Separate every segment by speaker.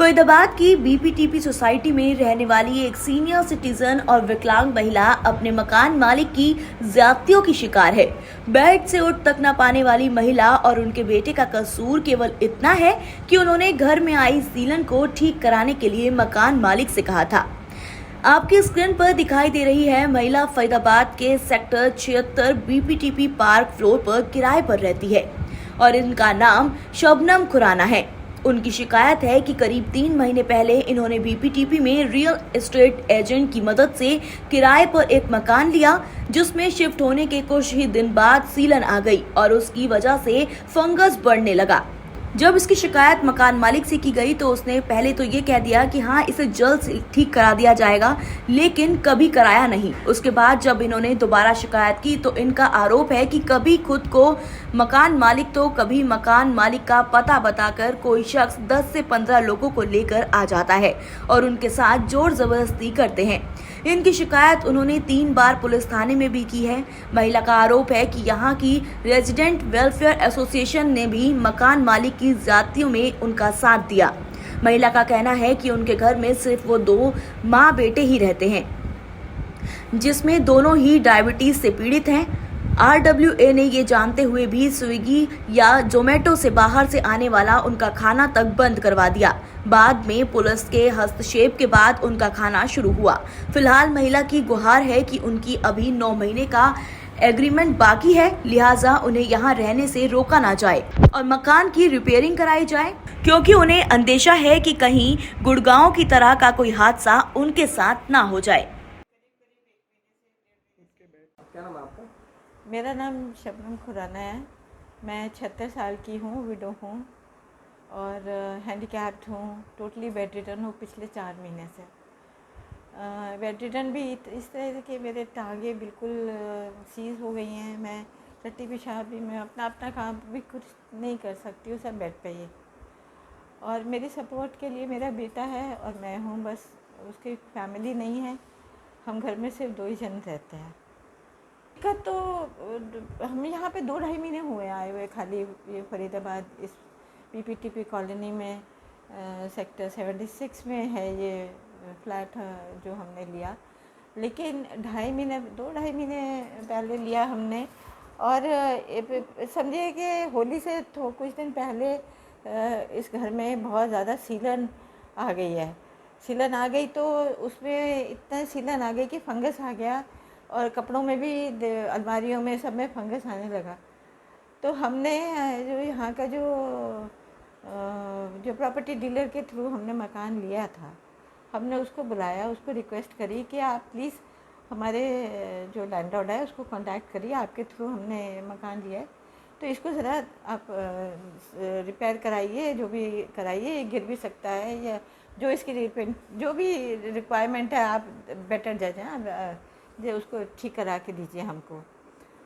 Speaker 1: फरीदाबाद की BPTP society में रहने वाली एक सीनियर सिटीजन और विकलांग महिला अपने मकान मालिक की ज्यादतियों की शिकार है। बेड से उठ तक न पाने वाली महिला और उनके बेटे का कसूर केवल इतना है कि उन्होंने घर में आई सीलन को ठीक कराने के लिए मकान मालिक से कहा था। आपकी स्क्रीन पर दिखाई दे रही है महिला फरीदाबाद के सेक्टर 76 बीपीटीपी पार्क फ्लोर पर किराए पर रहती है और इनका नाम शबनम खुराना है। उनकी शिकायत है कि करीब 3 महीने पहले इन्होंने बीपीटीपी में रियल एस्टेट एजेंट की मदद से किराए पर एक मकान लिया, जिसमें शिफ्ट होने के कुछ ही दिन बाद सीलन आ गई और उसकी वजह से फंगस बढ़ने लगा। जब इसकी शिकायत मकान मालिक से की गई तो उसने पहले तो ये कह दिया कि हाँ, इसे जल्द से ठीक करा दिया जाएगा, लेकिन कभी कराया नहीं। उसके बाद जब इन्होंने दोबारा शिकायत की तो इनका आरोप है कि कभी खुद को मकान मालिक तो कभी मकान मालिक का पता बताकर कोई शख्स 10 से 15 लोगों को लेकर आ जाता है और उनके साथ जोर जबरदस्ती करते हैं। इनकी शिकायत उन्होंने 3 बार पुलिस थाने में भी की है। महिला का आरोप है कि यहाँ की रेजिडेंट वेलफेयर एसोसिएशन ने भी मकान मालिक की ज्यादतियों में उनका साथ दिया। महिला का कहना है कि उनके घर में सिर्फ वो 2 माँ बेटे ही रहते हैं, जिसमें दोनों ही डायबिटीज से पीड़ित हैं। RWA ने ये जानते हुए भी स्विगी या जोमेटो से बाहर से आने वाला उनका खाना तक बंद करवा दिया। बाद में पुलिस के हस्तक्षेप के बाद उनका खाना शुरू हुआ। फिलहाल महिला की गुहार है कि उनकी अभी 9 महीने का एग्रीमेंट बाकी है, लिहाजा उन्हें यहाँ रहने से रोका ना जाए और मकान की रिपेयरिंग कराई जाए, क्योंकि उन्हें अंदेशा है कि कहीं गुड़गांव की तरह का कोई हादसा उनके साथ ना हो जाए।
Speaker 2: क्या नाम है आपका?
Speaker 3: मेरा नाम शबनम खुराना है। मैं 76 साल की हूँ, विडो हूँ और हैंडीकैप्ड हूँ। टोटली बेड रिटर्न हूँ पिछले 4 महीने से। बेड रिटर्न भी इस तरह के मेरे टांगे बिल्कुल सीज हो गई हैं। मैं टट्टी पेशाब भी, मैं अपना काम भी कुछ नहीं कर सकती हूँ, सब बेड पे ही। और मेरी सपोर्ट के लिए मेरा बेटा है और मैं हूँ, बस उसकी फैमिली नहीं है। हम घर में सिर्फ 2 ही जन रहते हैं। दिक्कत तो हम यहाँ पे 2-2.5 महीने हुए आए हुए, खाली ये फरीदाबाद इस बीपीटीपी कॉलोनी में सेक्टर 76 में है ये फ्लैट जो हमने लिया। लेकिन 2-2.5 महीने पहले लिया हमने और समझिए कि होली से कुछ दिन पहले इस घर में बहुत ज़्यादा सीलन आ गई है। सीलन आ गई तो उसमें इतना सीलन आ गई कि फंगस आ गया और कपड़ों में भी, अलमारियों में, सब में फंगस आने लगा। तो हमने जो यहाँ का जो प्रॉपर्टी डीलर के थ्रू हमने मकान लिया था, हमने उसको बुलाया, उसको रिक्वेस्ट करी कि आप प्लीज़ हमारे जो लैंडलॉर्ड है उसको कांटेक्ट करिए, आपके थ्रू हमने मकान लिया है, तो इसको ज़रा आप रिपेयर कराइए, जो भी कराइए, ये गिर भी सकता है या जो इसकी जो भी रिक्वायरमेंट है आप बेटर जज हैं, आप जो उसको ठीक करा के दीजिए हमको।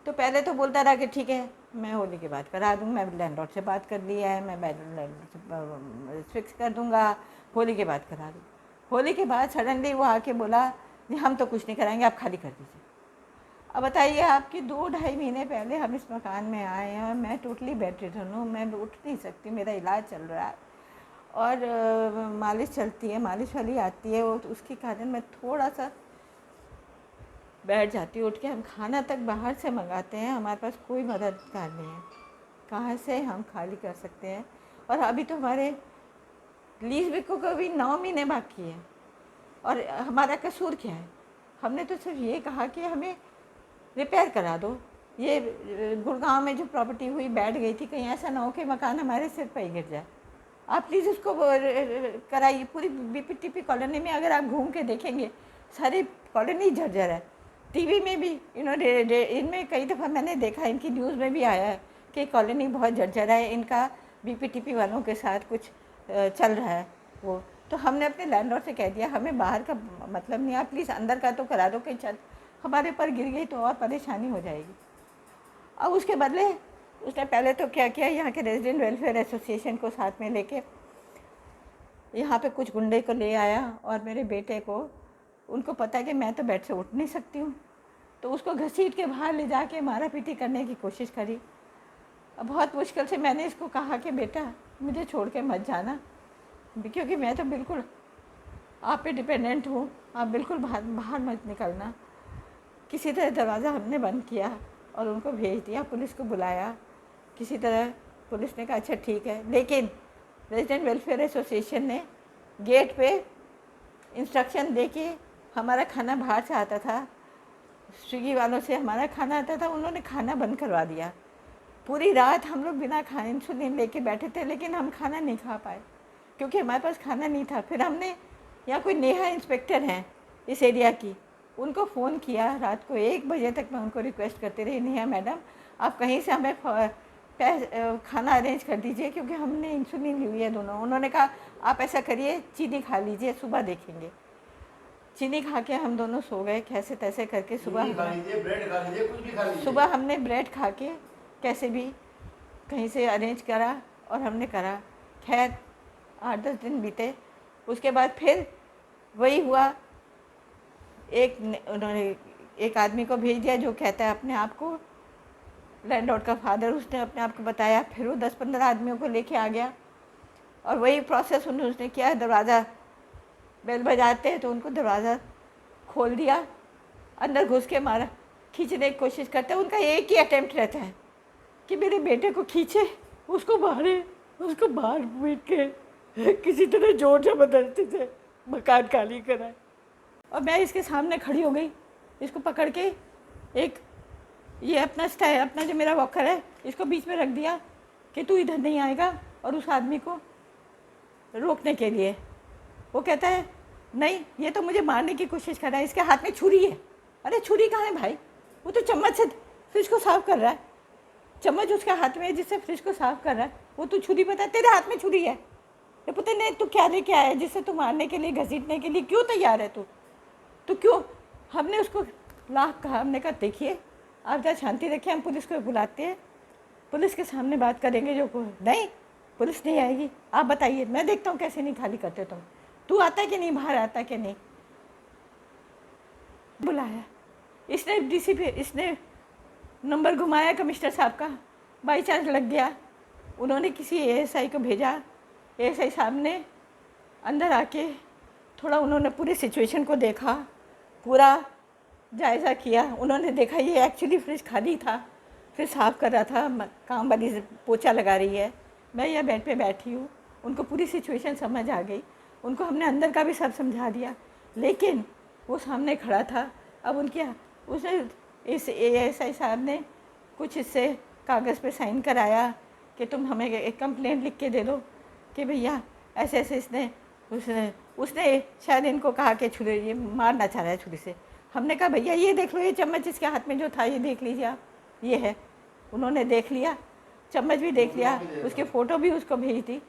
Speaker 3: तो पहले तो बोलता रहा कि ठीक है, मैं होली के बाद करा दूँ, मैं लैंडलॉर्ड से बात कर ली है, मैं लैंडलॉर्ड से फिक्स कर दूँगा, होली के बाद करा दूँ। होली के बाद सडनली वो आके बोला कि हम तो कुछ नहीं कराएंगे, आप खाली कर दीजिए। अब बताइए आपकी 2-2.5 महीने पहले हम इस मकान में आए हैं और मैं टोटली बेड रिटर्न हूँ, मैं उठ नहीं सकती, मेरा इलाज चल रहा है और मालिश चलती है, मालिश वाली आती है, वो तो उसके कारण मैं थोड़ा सा बैठ जाती हूँ। उठ के हम खाना तक बाहर से मंगाते हैं, हमारे पास कोई मददगार नहीं है, कहाँ से हम खाली कर सकते हैं। और अभी तो हमारे लीज बिको को भी 9 महीने बाकी है और हमारा कसूर क्या है? हमने तो सिर्फ ये कहा कि हमें रिपेयर करा दो। ये गुड़गांव में जो प्रॉपर्टी हुई, बैठ गई थी, कहीं ऐसा ना हो कि मकान हमारे सिर पर ही गिर जाए। आप प्लीज़ उसको कराइए। पूरी बीपीटीपी कॉलोनी में अगर आप घूम के देखेंगे, सारी कॉलोनी जर्जर है। टीवी में भी इनमें कई दफ़ा मैंने देखा, इनकी न्यूज़ में भी आया है कि कॉलोनी बहुत जर्जर है, इनका बीपीटीपी वालों के साथ कुछ चल रहा है वो। तो हमने अपने लैंडलॉर्ड से कह दिया, हमें बाहर का मतलब नहीं, आप प्लीज़ अंदर का तो करा दो, कि छत हमारे ऊपर गिर गई तो और परेशानी हो जाएगी। अब उसके बदले उसने पहले तो क्या किया, यहाँ के रेजिडेंट वेलफेयर एसोसिएशन को साथ में लेके यहाँ पे कुछ गुंडे को ले आया और मेरे बेटे को, उनको पता है कि मैं तो बेड से उठ नहीं सकती हूँ, तो उसको घसीट के बाहर ले जाके मारा पीटी करने की कोशिश करी। अब बहुत मुश्किल से मैंने इसको कहा कि बेटा मुझे छोड़ के मत जाना, क्योंकि मैं तो बिल्कुल आप पे डिपेंडेंट हूँ, आप बिल्कुल बाहर बाहर मत निकलना। किसी तरह दरवाज़ा हमने बंद किया और उनको भेज दिया, पुलिस को बुलाया। किसी तरह पुलिस ने कहा अच्छा ठीक है, लेकिन रेजिडेंट वेलफेयर एसोसिएशन ने गेट पे इंस्ट्रक्शन दे के, हमारा खाना बाहर से आता था, स्विगी वालों से हमारा खाना आता था, उन्होंने खाना बंद करवा दिया। पूरी रात हम लोग बिना खाए इंसुलिन लेके बैठे थे, लेकिन हम खाना नहीं खा पाए क्योंकि हमारे पास खाना नहीं था। फिर हमने, यहाँ कोई नेहा इंस्पेक्टर हैं इस एरिया की, उनको फ़ोन किया। रात को 1 बजे तक मैं उनको रिक्वेस्ट करती रही, नेहा मैडम आप कहीं से हमें खाना अरेंज कर दीजिए क्योंकि हमने इंसुलिन ली हुई है दोनों। उन्होंने कहा आप ऐसा करिए, चीनी खा लीजिए, सुबह देखेंगे। चीनी खा के हम दोनों सो गए कैसे तैसे करके। सुबह हमने ब्रेड खा के कैसे भी कहीं से अरेंज करा और हमने करा। खैर 8-10 दिन बीते, उसके बाद फिर वही हुआ। उन्होंने एक आदमी को भेज दिया जो कहता है अपने आप को लैंडलॉर्ड का फादर, उसने अपने आप को बताया। फिर वो 10-15 आदमियों को लेके आ गया और वही प्रोसेस उसने किया। दरवाज़ा बेल बजाते हैं तो उनको दरवाज़ा खोल दिया, अंदर घुस के मारा, खींचने की कोशिश करते हैं। उनका एक ही अटेम्प्ट रहता है कि मेरे बेटे को खींचे, उसको मारे, उसको मार पीट के किसी तरह जोर जबरदस्ती से मकान खाली कराए। और मैं इसके सामने खड़ी हो गई, इसको पकड़ के एक ये अपना जो मेरा वॉकर है इसको बीच में रख दिया कि तू इधर नहीं आएगा, और उस आदमी को रोकने के लिए वो कहता है नहीं, ये तो मुझे मारने की कोशिश कर रहा है, इसके हाथ में छुरी है। अरे छुरी कहाँ है भाई, वो तो चम्मच से फ्रिज को साफ कर रहा है, चम्मच उसके हाथ में है जिससे फ्रिज को साफ कर रहा है, वो तो छुरी पता है तेरे हाथ में छुरी है। ये पता नहीं तू क्या लेके आया है जिससे तू मारने के लिए, घसीटने के लिए क्यों तैयार है तू क्यों। हमने उसको लाख कहा, हमने कहा देखिए आप जरा शांति रखिए, हम पुलिस को बुलाते हैं, पुलिस के सामने बात करेंगे। जो नहीं, पुलिस नहीं आएगी, आप बताइए, मैं देखता हूँ कैसे नहीं खाली करते तुम, तू आता है कि नहीं, बाहर आता है कि नहीं। बुलाया इसने, डीसीपी इसने नंबर घुमाया कमिश्नर साहब का, बाई चांस लग गया। उन्होंने किसी एएसआई को भेजा, एएसआई साहब ने अंदर आके थोड़ा उन्होंने पूरी सिचुएशन को देखा, पूरा जायज़ा किया। उन्होंने देखा ये एक्चुअली फ्रिज खाली था, फिर साफ़ कर रहा था, काम वाली पोछा लगा रही है, मैं यह बेड पे बैठी हूँ। उनको पूरी सिचुएशन समझ आ गई, उनको हमने अंदर का भी सब समझा दिया, लेकिन वो सामने खड़ा था। अब उसने इस एएसआई साहब ने कुछ इससे कागज़ पे साइन कराया कि तुम हमें एक कंप्लेंट लिख के दे दो कि भैया ऐसे ऐसे उसने शायद इनको कहा कि छुरी, ये मारना चाह रहा है छुरी से। हमने कहा भैया ये देख लो, ये चम्मच इसके हाथ में जो था ये देख लीजिए आप, ये है। उन्होंने देख लिया, चम्मच भी देख लिया, उसकी फ़ोटो भी उसको भेज दी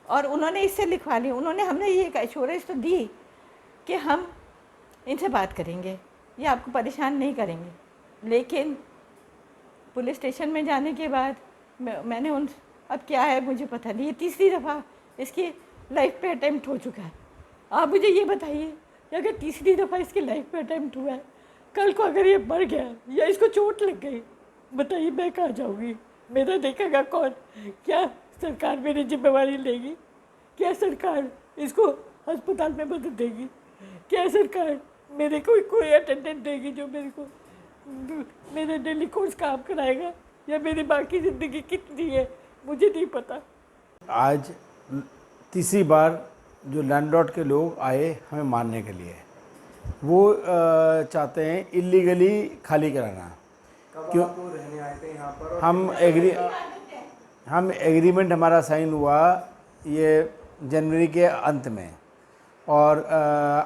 Speaker 3: और उन्होंने इससे लिखवा ली। उन्होंने हमने ये एश्योरेंस तो दी कि हम इनसे बात करेंगे, ये आपको परेशान नहीं करेंगे। लेकिन पुलिस स्टेशन में जाने के बाद मैंने अब क्या है मुझे पता नहीं, ये तीसरी दफ़ा इसकी लाइफ पे अटेम्प्ट हो चुका है। आप मुझे ये बताइए कि अगर तीसरी दफ़ा इसकी लाइफ पे अटेम्प्ट हुआ है, कल को अगर ये मर गया या इसको चोट लग गई, बताइए मैं कहाँ जाऊँगी, मेरा देखेगा कौन? क्या सरकार मेरी जिम्मेवारी लेगी? क्या सरकार इसको अस्पताल में मदद देगी? क्या सरकार मेरे को कोई अटेंडेंट देगी जो मेरे को मेरे डेली कोर्स काम कराएगा? या मेरी बाकी ज़िंदगी कितनी है मुझे नहीं पता।
Speaker 2: आज तीसरी बार जो लैंडलॉर्ड के लोग आए हमें मारने के लिए, वो चाहते हैं इलीगली खाली कराना। क्यों
Speaker 4: रहने आए थे यहाँ पर?
Speaker 2: हम एग्रीमेंट हमारा साइन हुआ ये जनवरी के अंत में, और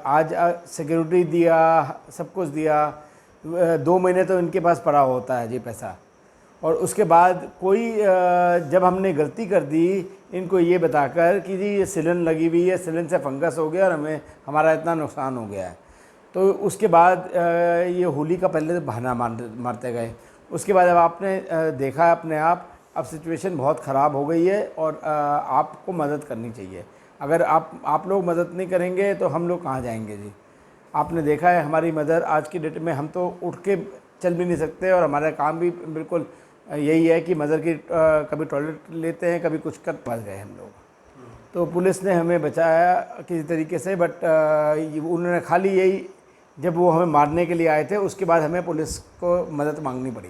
Speaker 2: आज सिक्योरिटी दिया, सब कुछ दिया, 2 महीने तो इनके पास पड़ा होता है जी पैसा। और उसके बाद कोई जब हमने गलती कर दी इनको ये बताकर कि जी ये सिलन लगी हुई है, सिलन से फंगस हो गया और हमारा इतना नुकसान हो गया है, तो उसके बाद ये होली का पहले बहाना मारते गए। उसके बाद अब आपने देखा अपने आप, अब सिचुएशन बहुत ख़राब हो गई है और आपको मदद करनी चाहिए। अगर आप लोग मदद नहीं करेंगे तो हम लोग कहाँ जाएंगे जी? आपने देखा है हमारी मदर आज की डेट में, हम तो उठ के चल भी नहीं सकते और हमारा काम भी बिल्कुल यही है कि मदर की कभी टॉयलेट लेते हैं, कभी कुछ कर फंस गए हम लोग। तो पुलिस ने हमें बचाया किसी तरीके से, बट उन्होंने खाली यही, जब वो हमें मारने के लिए आए थे उसके बाद हमें पुलिस को मदद मांगनी पड़ी।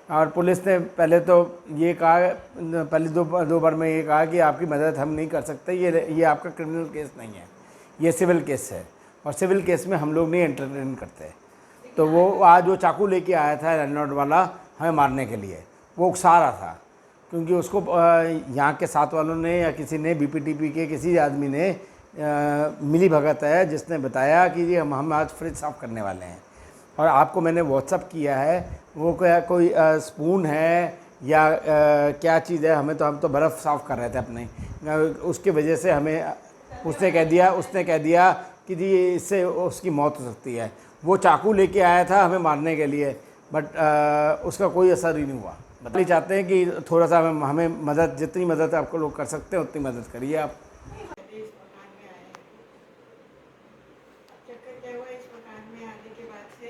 Speaker 2: और पुलिस ने पहले तो ये कहा, पहले दो बार में ये कहा कि आपकी मदद हम नहीं कर सकते, ये आपका क्रिमिनल केस नहीं है, ये सिविल केस है और सिविल केस में हम लोग नहीं एंटरटेन करते। तो वो आज वो चाकू लेके आया था लैंडलॉर्ड वाला हमें मारने के लिए, वो उकसा रहा था क्योंकि उसको यहाँ के साथ वालों ने या किसी ने बीपीटीपी के किसी आदमी ने मिली भगत है जिसने बताया कि ये हम आज फ्रिज साफ़ करने वाले हैं और आपको मैंने व्हाट्सअप किया है, वो क्या कोई स्पून है या क्या चीज़ है, हम तो बर्फ़ साफ़ कर रहे थे अपने, उसकी वजह से हमें उसने कह दिया कि जी इससे उसकी मौत हो सकती है। वो चाकू लेके आया था हमें मारने के लिए, बट उसका कोई असर ही नहीं हुआ। बताइए चाहते हैं कि थोड़ा सा हमें मदद, जितनी मदद आपको लोग कर सकते हैं उतनी मदद करिए आप।
Speaker 3: चक्कर क्या हुआ, इस मकान में आने के बाद से